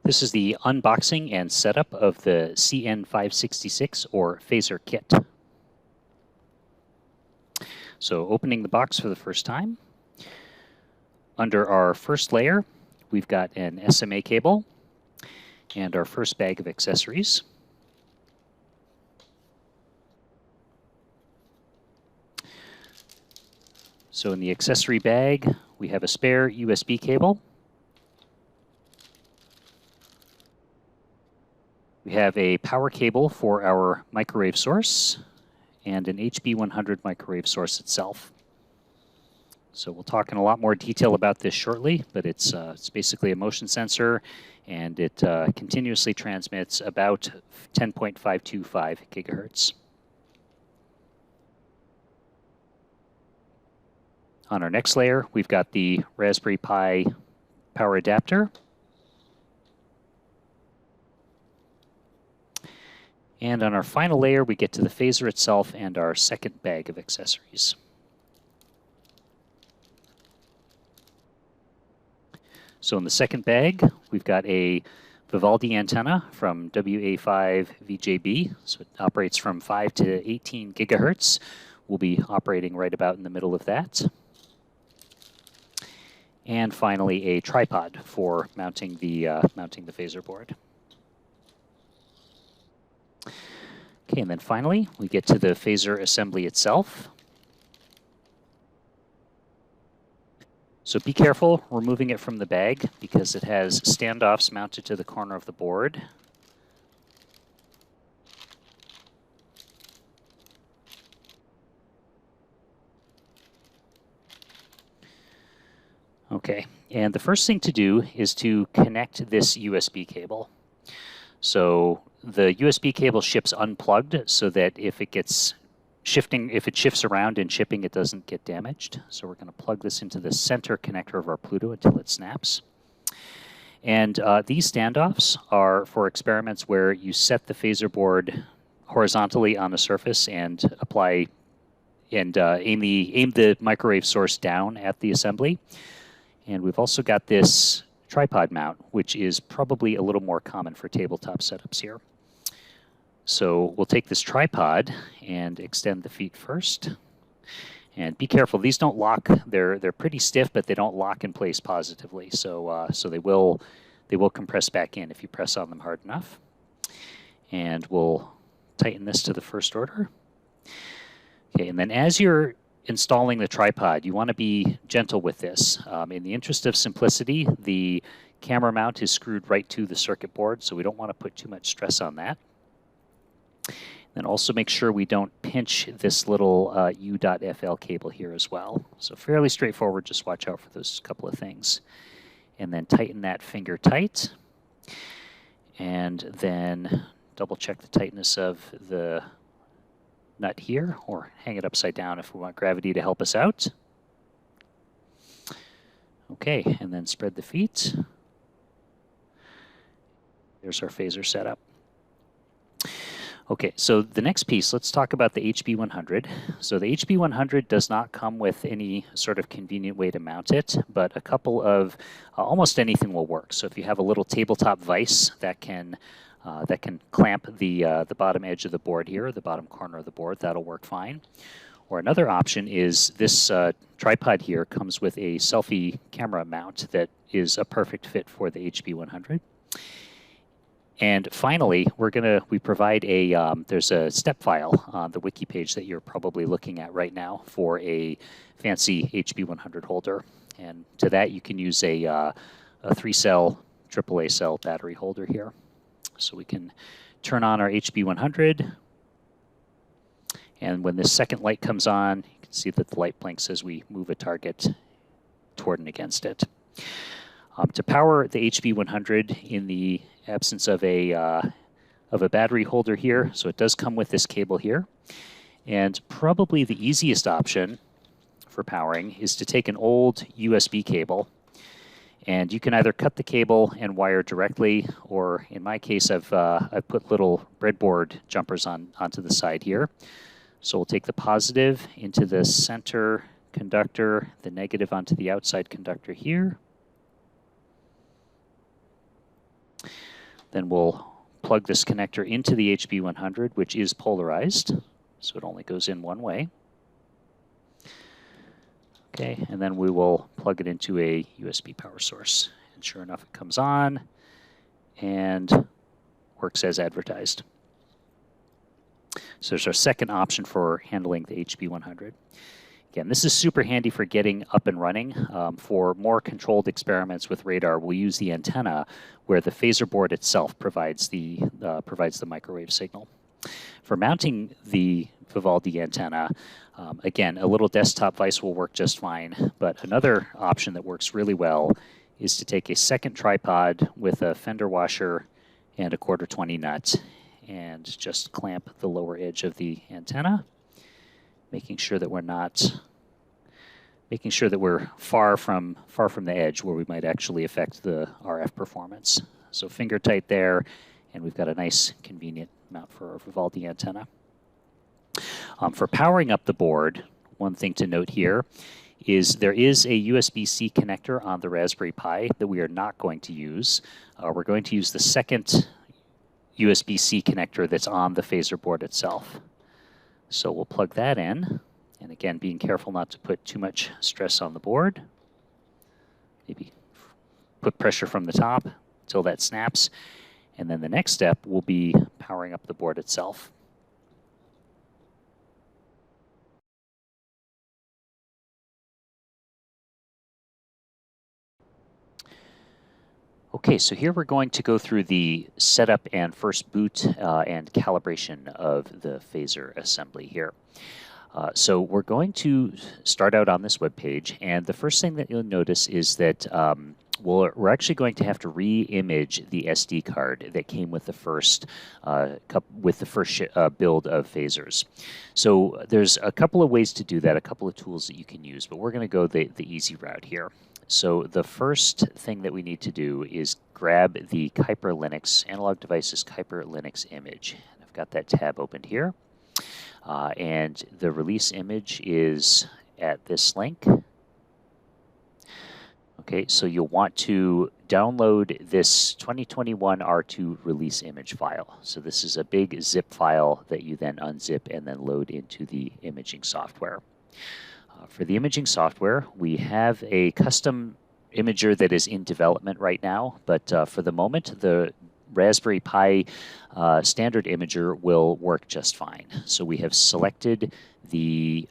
This is the unboxing and setup of the CN566 or phaser kit. So opening the box for the first time, under our first layer, we've got an SMA cable and our first bag of accessories. So in the accessory bag, we have a spare USB cable. We have a power cable for our microwave source and an HB100 microwave source itself. So we'll talk in a lot more detail about this shortly, but it's basically a motion sensor, and it continuously transmits about 10.525 gigahertz. On our next layer, we've got the Raspberry Pi power adapter. And on our final layer, we get to the phaser itself and our second bag of accessories. So in the second bag, we've got a Vivaldi antenna from WA5VJB. So it operates from 5 to 18 gigahertz. We'll be operating right about in the middle of that. And finally, a tripod for mounting the phaser board. Okay, and then finally, we get to the phaser assembly itself. So be careful removing it from the bag because it has standoffs mounted to the corner of the board. Okay, and the first thing to do is to connect this USB cable. So the USB cable ships unplugged so that if it shifts around in shipping, it doesn't get damaged. So we're going to plug this into the center connector of our Pluto until it snaps. And these standoffs are for experiments where you set the phaser board horizontally on a surface and apply and aim the microwave source down at the assembly. And we've also got this tripod mount, which is probably a little more common for tabletop setups here. So we'll take this tripod and extend the feet first. And be careful, these don't lock. They're pretty stiff, but they don't lock in place positively. So they will compress back in if you press on them hard enough. And we'll tighten this to the first order. Okay, and then as you're installing the tripod, you want to be gentle with this. In the interest of simplicity, the camera mount is screwed right to the circuit board, so we don't want to put too much stress on that. Then also make sure we don't pinch this little U.FL cable here as well. So fairly straightforward, just watch out for those couple of things. And then tighten that finger tight. And then double check the tightness of the nut here, or hang it upside down if we want gravity to help us out. Okay, and then spread the feet. There's our phaser setup. Okay, so the next piece, let's talk about the HB100. So the HB100 does not come with any sort of convenient way to mount it, but a couple of, almost anything will work. So if you have a little tabletop vise that can clamp the bottom edge of the board here, the bottom corner of the board, that'll work fine. Or another option is this tripod here comes with a selfie camera mount that is a perfect fit for the HB100. And finally, we provide there's a step file on the wiki page that you're probably looking at right now for a fancy HB100 holder. And to that, you can use a 3-cell AAA cell battery holder here. So we can turn on our HB100. And when this second light comes on, you can see that the light blinks as we move a target toward and against it. To power the HB100 in the absence of a battery holder here, so it does come with this cable here. And probably the easiest option for powering is to take an old USB cable, and you can either cut the cable and wire directly, or in my case, I've put little breadboard jumpers onto the side here. So we'll take the positive into the center conductor, the negative onto the outside conductor here. Then we'll plug this connector into the HB100, which is polarized, so it only goes in one way. Okay, and then we will plug it into a USB power source. And sure enough, it comes on and works as advertised. So there's our second option for handling the HB100. Again, this is super handy for getting up and running. For more controlled experiments with radar, we'll use the antenna where the phaser board itself provides the microwave signal. For mounting the Vivaldi antenna, again, a little desktop vise will work just fine, but another option that works really well is to take a second tripod with a fender washer and a 1/4-20 nut and just clamp the lower edge of the antenna, making sure that we're far from the edge where we might actually affect the RF performance. So finger tight there, and we've got a nice convenient mount for our Vivaldi antenna. For powering up the board, one thing to note here is there is a USB-C connector on the Raspberry Pi that we are not going to use. We're going to use the second USB-C connector that's on the phaser board itself. So we'll plug that in, and again, being careful not to put too much stress on the board. Maybe put pressure from the top until that snaps, and then the next step will be powering up the board itself. Okay, so here we're going to go through the setup and first boot and calibration of the phaser assembly here. So we're going to start out on this web page, and the first thing that you'll notice is that we're actually going to have to re-image the SD card that came with the first build of phasers. So there's a couple of ways to do that, a couple of tools that you can use, but we're going to go the easy route here. So the first thing that we need to do is grab the Kuiper Linux, Analog Devices Kuiper Linux image. I've got that tab opened here. And the release image is at this link. Okay, so you'll want to download this 2021 R2 release image file. So this is a big zip file that you then unzip and then load into the imaging software. For the imaging software, we have a custom imager that is in development right now, but for the moment, the Raspberry Pi standard imager will work just fine. So we have selected the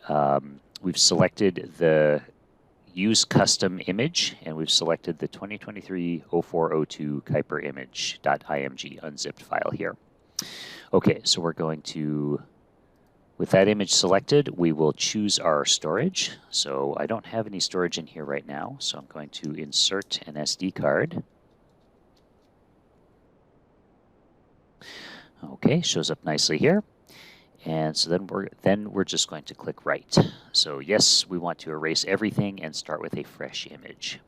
use custom image, and we've selected the 2023-0402 Kuiper image.img unzipped file here. Okay, so we're going to, with that image selected, we will choose our storage. So I don't have any storage in here right now, so I'm going to insert an SD card. Okay, shows up nicely here. And so then we're just going to click write. So yes, we want to erase everything and start with a fresh image.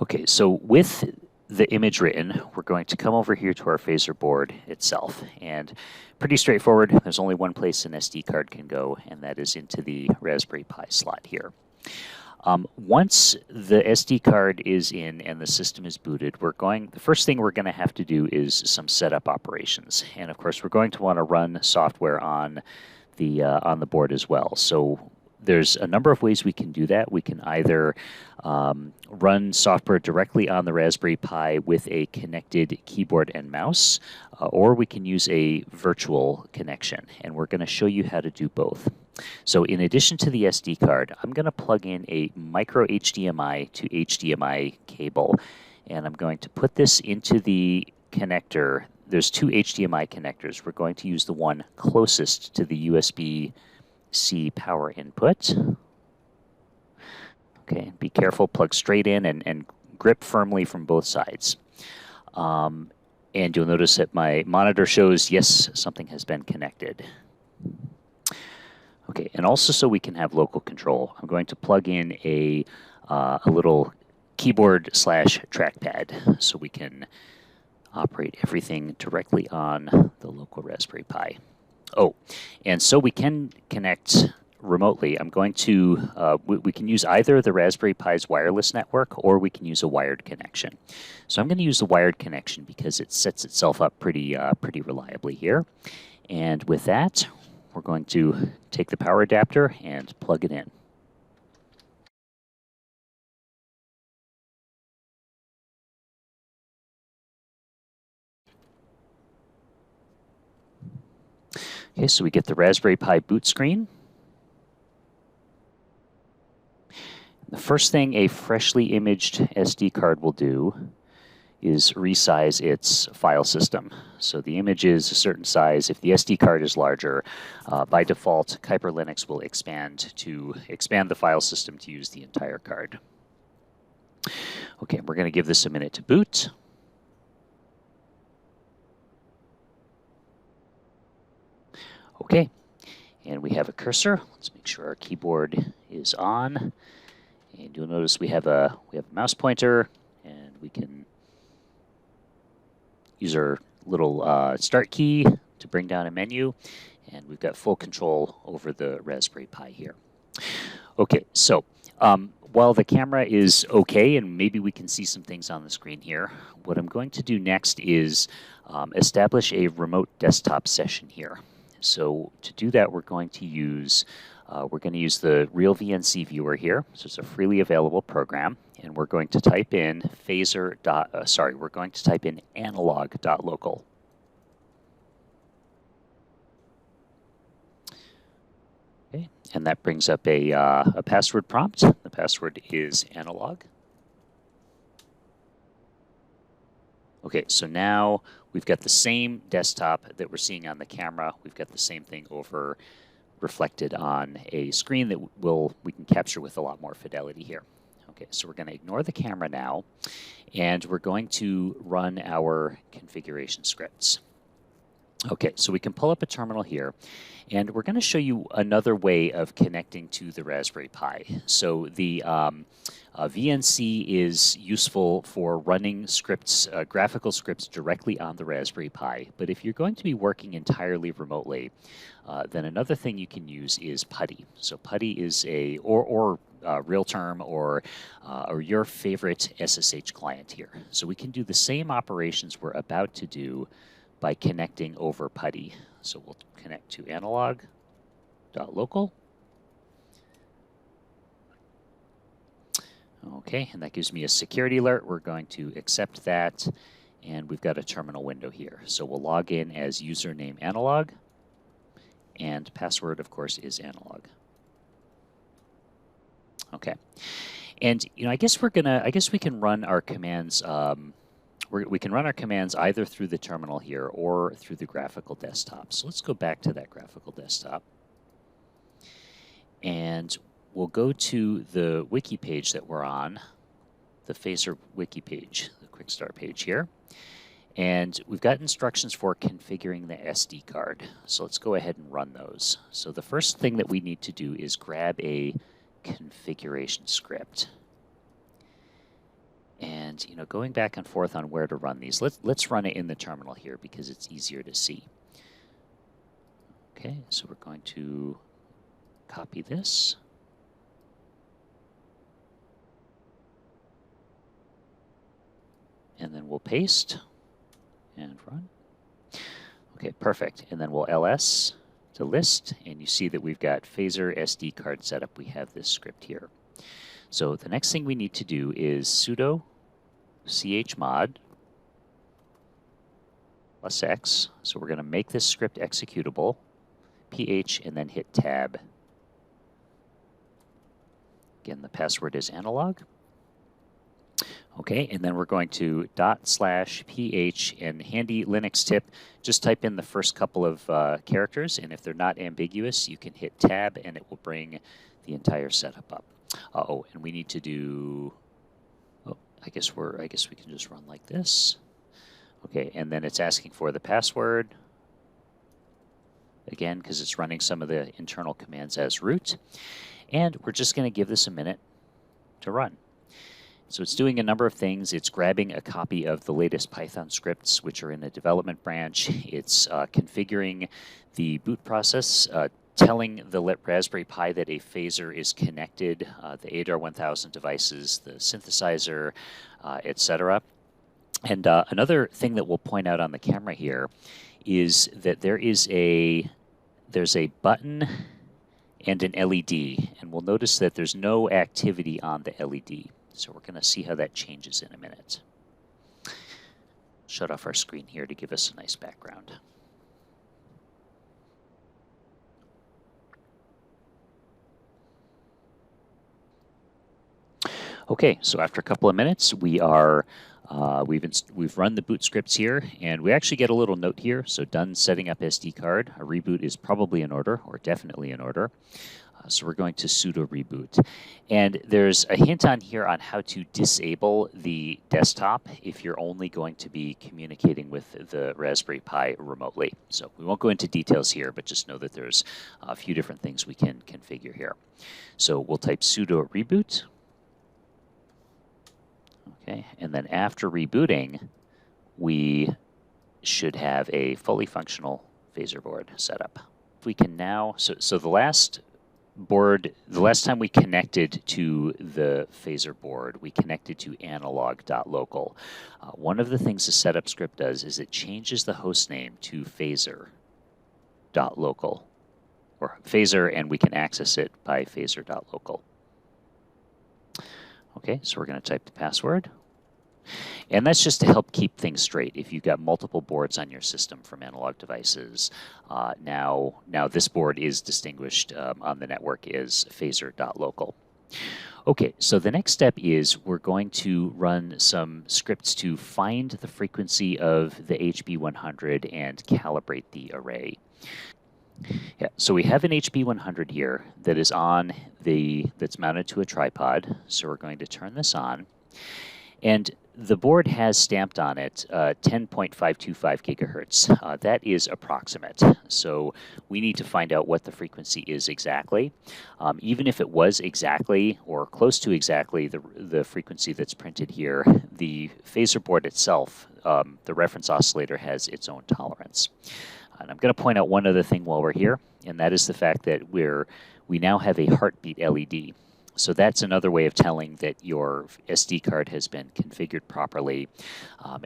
Okay, so with the image written, we're going to come over here to our phaser board itself. And pretty straightforward, there's only one place an SD card can go, and that is into the Raspberry Pi slot here. Once the SD card is in and the system is booted, the first thing we're going to have to do is some setup operations. And of course, we're going to want to run software on the board as well. So there's a number of ways we can do that. We can either run software directly on the Raspberry Pi with a connected keyboard and mouse, or we can use a virtual connection. And we're going to show you how to do both. So in addition to the SD card, I'm going to plug in a micro HDMI to HDMI cable, and I'm going to put this into the connector. There's two HDMI connectors. We're going to use the one closest to the USB-C power input. Okay, be careful, plug straight in and grip firmly from both sides. And you'll notice that my monitor shows, yes, something has been connected. Okay, and also so we can have local control, I'm going to plug in a little keyboard/trackpad so we can operate everything directly on the local Raspberry Pi. Oh, and so we can connect remotely, I'm going to, we can use either the Raspberry Pi's wireless network or we can use a wired connection. So I'm going to use the wired connection because it sets itself up pretty reliably here. And with that, we're going to take the power adapter and plug it in. Okay, so we get the Raspberry Pi boot screen. The first thing a freshly imaged SD card will do is resize its file system. So the image is a certain size. If the SD card is larger, by default, Kuiper Linux will expand the file system to use the entire card. Okay, we're going to give this a minute to boot. Okay, and we have a cursor. Let's make sure our keyboard is on. And you'll notice we have a mouse pointer, and we can use our little start key to bring down a menu, and we've got full control over the Raspberry Pi here. Okay, so while the camera is okay, and maybe we can see some things on the screen here, what I'm going to do next is establish a remote desktop session here. So to do that, we're going to use the Real VNC viewer here. So it's a freely available program, and we're going to type in analog.local. Okay, and that brings up a password prompt. The password is analog. Okay, so now we've got the same desktop that we're seeing on the camera. We've got the same thing over reflected on a screen that we can capture with a lot more fidelity here. Okay, so we're going to ignore the camera now, and we're going to run our configuration scripts. Okay, so we can pull up a terminal here, and we're going to show you another way of connecting to the Raspberry Pi. So the VNC is useful for running scripts, graphical scripts directly on the Raspberry Pi. But if you're going to be working entirely remotely, then another thing you can use is PuTTY. So PuTTY is Realterm or your favorite SSH client here. So we can do the same operations we're about to do by connecting over PuTTY. So we'll connect to analog.local. Okay, and that gives me a security alert. We're going to accept that, and we've got a terminal window here. So we'll log in as username analog, and password, of course, is analog. Okay, and I guess we can run our commands. We can run our commands either through the terminal here or through the graphical desktop. So let's go back to that graphical desktop, and we'll go to the wiki page that we're on, the Phaser wiki page, the quick start page here. And we've got instructions for configuring the SD card. So let's go ahead and run those. So the first thing that we need to do is grab a configuration script. And going back and forth on where to run these, let's run it in the terminal here because it's easier to see. Okay, so we're going to copy this. And then we'll paste and run. Okay, perfect. And then we'll ls to list, and you see that we've got Phaser SD card set up. We have this script here. So the next thing we need to do is sudo chmod +x. So we're going to make this script executable, ph, and then hit tab. Again, the password is analog. Okay, and then we're going to /ph, and handy Linux tip, just type in the first couple of characters, and if they're not ambiguous, you can hit tab and it will bring the entire setup up. Oh, and we need to do, I guess we can just run like this. Okay, and then it's asking for the password, again, because it's running some of the internal commands as root, and we're just going to give this a minute to run. So it's doing a number of things. It's grabbing a copy of the latest Python scripts, which are in the development branch. It's configuring the boot process telling the Raspberry Pi that a phaser is connected, the ADAR 1000 devices, the synthesizer, etc. And another thing that we'll point out on the camera here is that there's a button and an LED, and we'll notice that there's no activity on the LED. So we're going to see how that changes in a minute. Shut off our screen here to give us a nice background. Okay, so after a couple of minutes, we've run the boot scripts here, and we actually get a little note here. So done setting up SD card. A reboot is probably in order, or definitely in order. So we're going to sudo reboot. And there's a hint on here on how to disable the desktop if you're only going to be communicating with the Raspberry Pi remotely. So we won't go into details here, but just know that there's a few different things we can configure here. So we'll type sudo reboot. Okay, and then after rebooting, we should have a fully functional phaser board set up. We can now, so the last time we connected to the phaser board, we connected to analog.local. One of the things the setup script does is it changes the host name to phaser.local, or phaser, and we can access it by phaser.local. Okay, so we're going to type the password. And that's just to help keep things straight. If you've got multiple boards on your system from analog devices, now this board is distinguished on the network as phaser.local. Okay, so the next step is we're going to run some scripts to find the frequency of the HB100 and calibrate the array. Yeah, so we have an HB100 here that is that's mounted to a tripod. So we're going to turn this on. And the board has stamped on it 10.525 gigahertz. That is approximate. So we need to find out what the frequency is exactly. Even if it was exactly or close to exactly the frequency that's printed here, the phaser board itself, the reference oscillator, has its own tolerance. And I'm going to point out one other thing while we're here, and that is the fact that we now have a heartbeat LED. So that's another way of telling that your SD card has been configured properly.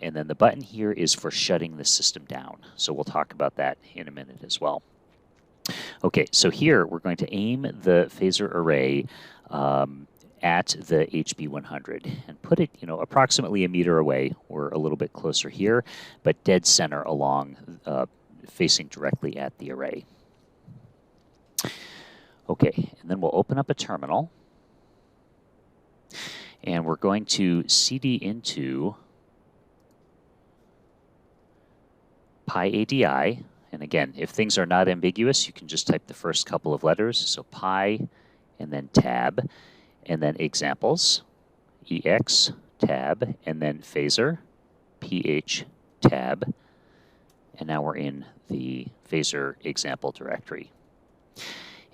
And then the button here is for shutting the system down. So we'll talk about that in a minute as well. Okay, so here we're going to aim the phaser array at the HB100 and put it, approximately a meter away. We're a little bit closer here, but dead center along, facing directly at the array. Okay, and then we'll open up a terminal. And we're going to cd into pi-ADI. And again, if things are not ambiguous, you can just type the first couple of letters. So pi, and then tab, and then examples, EX, tab, and then phaser, PH, tab. And now we're in the phaser example directory.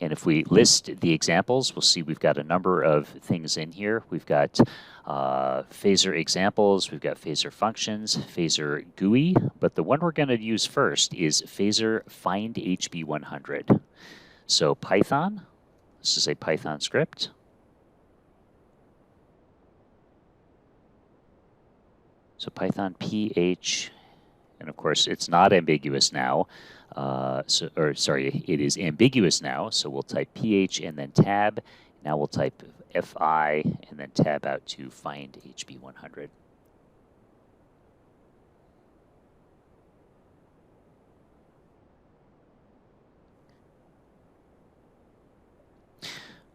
And if we list the examples, we'll see we've got a number of things in here. We've got phaser examples, we've got phaser functions, phaser GUI, but the one we're going to use first is phaser find HB100. So Python, this is a Python script. So Python PH, and of course it's not ambiguous now. It is ambiguous now, so we'll type PH and then tab. Now we'll type FI and then tab out to find HB100.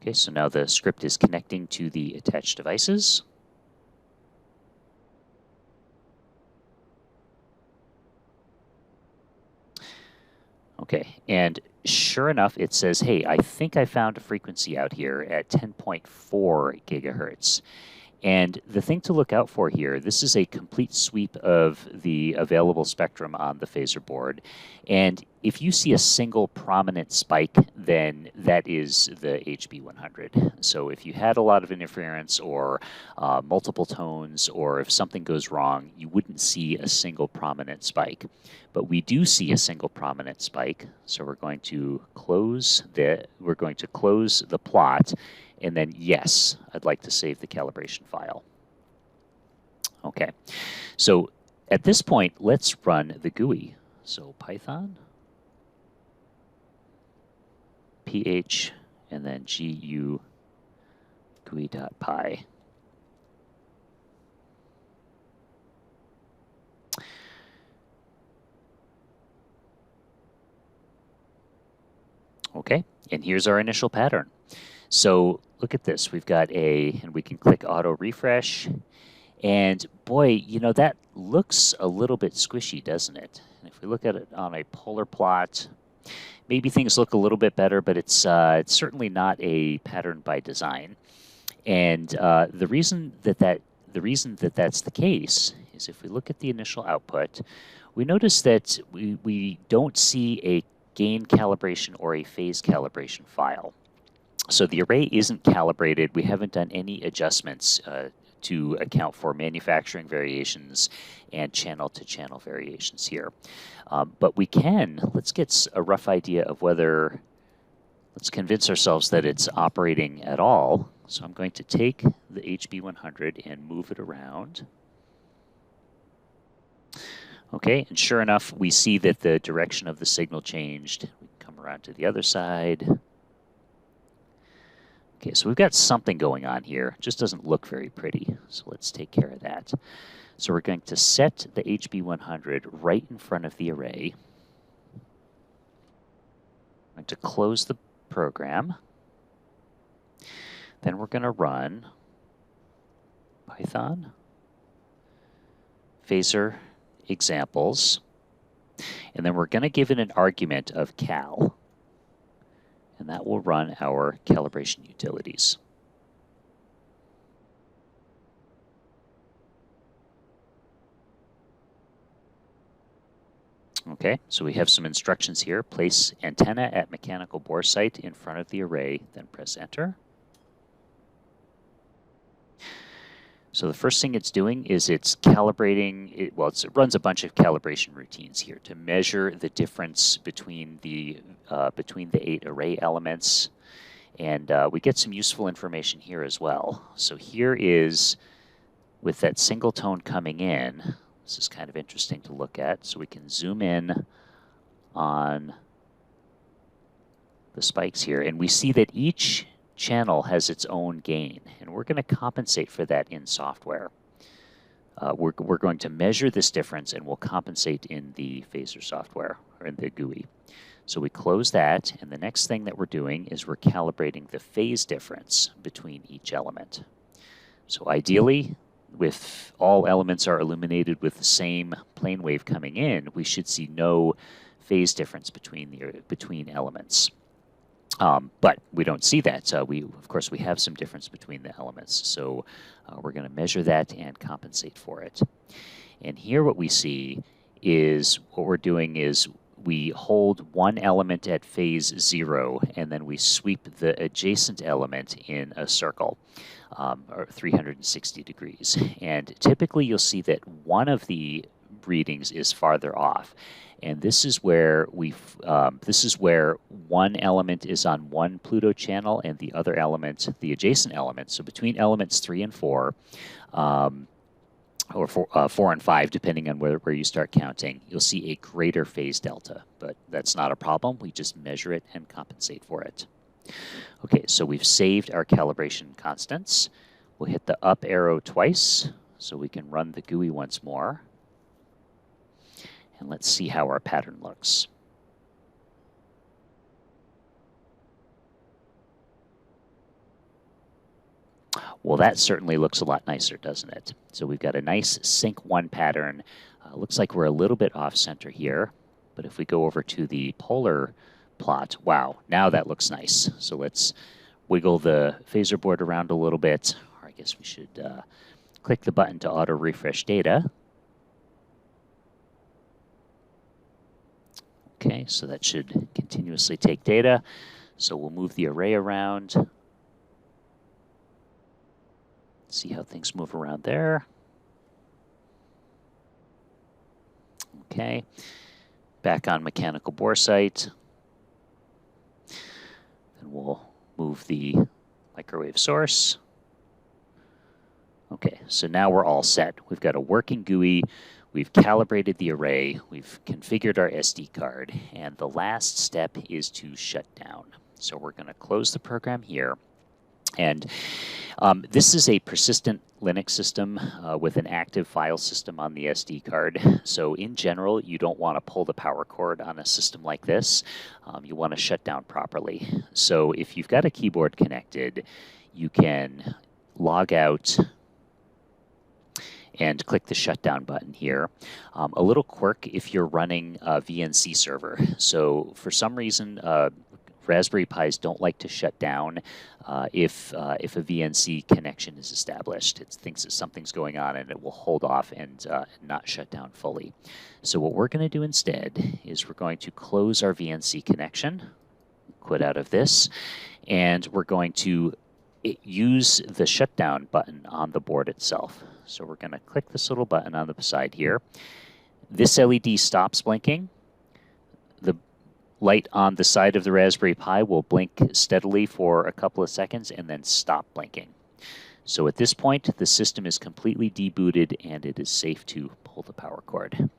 Okay, so now the script is connecting to the attached devices. Okay, and sure enough, it says, hey, I think I found a frequency out here at 10.4 gigahertz. And the thing to look out for here, this is a complete sweep of the available spectrum on the phaser board. And if you see a single prominent spike, then that is the HB100. So if you had a lot of interference or multiple tones, or if something goes wrong, you wouldn't see a single prominent spike. But we do see a single prominent spike. So we're going to close the plot. And then, yes, I'd like to save the calibration file. Okay, so at this point, let's run the GUI. So Python, ph, and then gu GUI.py. Okay, and here's our initial pattern. So look at this. We've got and we can click auto refresh. And boy, you know, that looks a little bit squishy, doesn't it? And if we look at it on a polar plot, maybe things look a little bit better, but it's certainly not a pattern by design. And the reason that that's the case is if we look at the initial output, we notice that we don't see a gain calibration or a phase calibration file. So the array isn't calibrated. We haven't done any adjustments to account for manufacturing variations and channel-to-channel variations here. But we let's get a rough idea of whether, let's convince ourselves that it's operating at all. So I'm going to take the HB100 and move it around. Okay, and sure enough, we see that the direction of the signal changed. We can come around to the other side. Okay, so we've got something going on here. It just doesn't look very pretty. So let's take care of that. So we're going to set the HB100 right in front of the array. I'm going to close the program. Then we're going to run Python phaser examples. And then we're going to give it an argument of cal. And that will run our calibration utilities. Okay, so we have some instructions here. Place antenna at mechanical bore site in front of the array, then press enter. So the first thing it's doing is it's calibrating, it runs a bunch of calibration routines here to measure the difference between the 8 array elements. And we get some useful information here as well. So here is, with that single tone coming in, this is kind of interesting to look at. So we can zoom in on the spikes here, and we see that each channel has its own gain, and we're going to compensate for that in software. We're going to measure this difference, and we'll compensate in the phaser software, or in the GUI. So we close that, and the next thing that we're doing is we're calibrating the phase difference between each element. So ideally, if all elements are illuminated with the same plane wave coming in, we should see no phase difference between elements. But we don't see that. Of course, we have some difference between the elements. So we're going to measure that and compensate for it. And here what we see is what we're doing is we hold one element at phase 0, and then we sweep the adjacent element in a circle, or 360 degrees. And typically you'll see that one of the readings is farther off. And this is where one element is on one Pluto channel and the other element, the adjacent element. So between elements 3 and 4, or 4 and 5, depending on where you start counting, you'll see a greater phase delta. But that's not a problem. We just measure it and compensate for it. Okay, so we've saved our calibration constants. We'll hit the up arrow twice so we can run the GUI once more. And let's see how our pattern looks. Well, that certainly looks a lot nicer, doesn't it? So we've got a nice sync 1 pattern. Looks like we're a little bit off center here, but if we go over to the polar plot, wow, now that looks nice. So let's wiggle the phaser board around a little bit. Or I guess we should click the button to auto refresh data. Okay, so that should continuously take data. So we'll move the array around. See how things move around there. Okay, back on mechanical bore site. And we'll move the microwave source. Okay, so now we're all set. We've got a working GUI, we've calibrated the array, we've configured our SD card, and the last step is to shut down. So we're going to close the program here. And this is a persistent Linux system with an active file system on the SD card. So in general, you don't want to pull the power cord on a system like this. You want to shut down properly. So if you've got a keyboard connected, you can log out and click the shutdown button here. A little quirk if you're running a VNC server. So for some reason, Raspberry Pis don't like to shut down if a VNC connection is established. It thinks that something's going on and it will hold off and not shut down fully. So what we're going to do instead is we're going to close our VNC connection, quit out of this, and we're going to use the shutdown button on the board itself. So we're going to click this little button on the side here. This LED stops blinking. The light on the side of the Raspberry Pi will blink steadily for a couple of seconds and then stop blinking. So at this point, the system is completely debooted and it is safe to pull the power cord.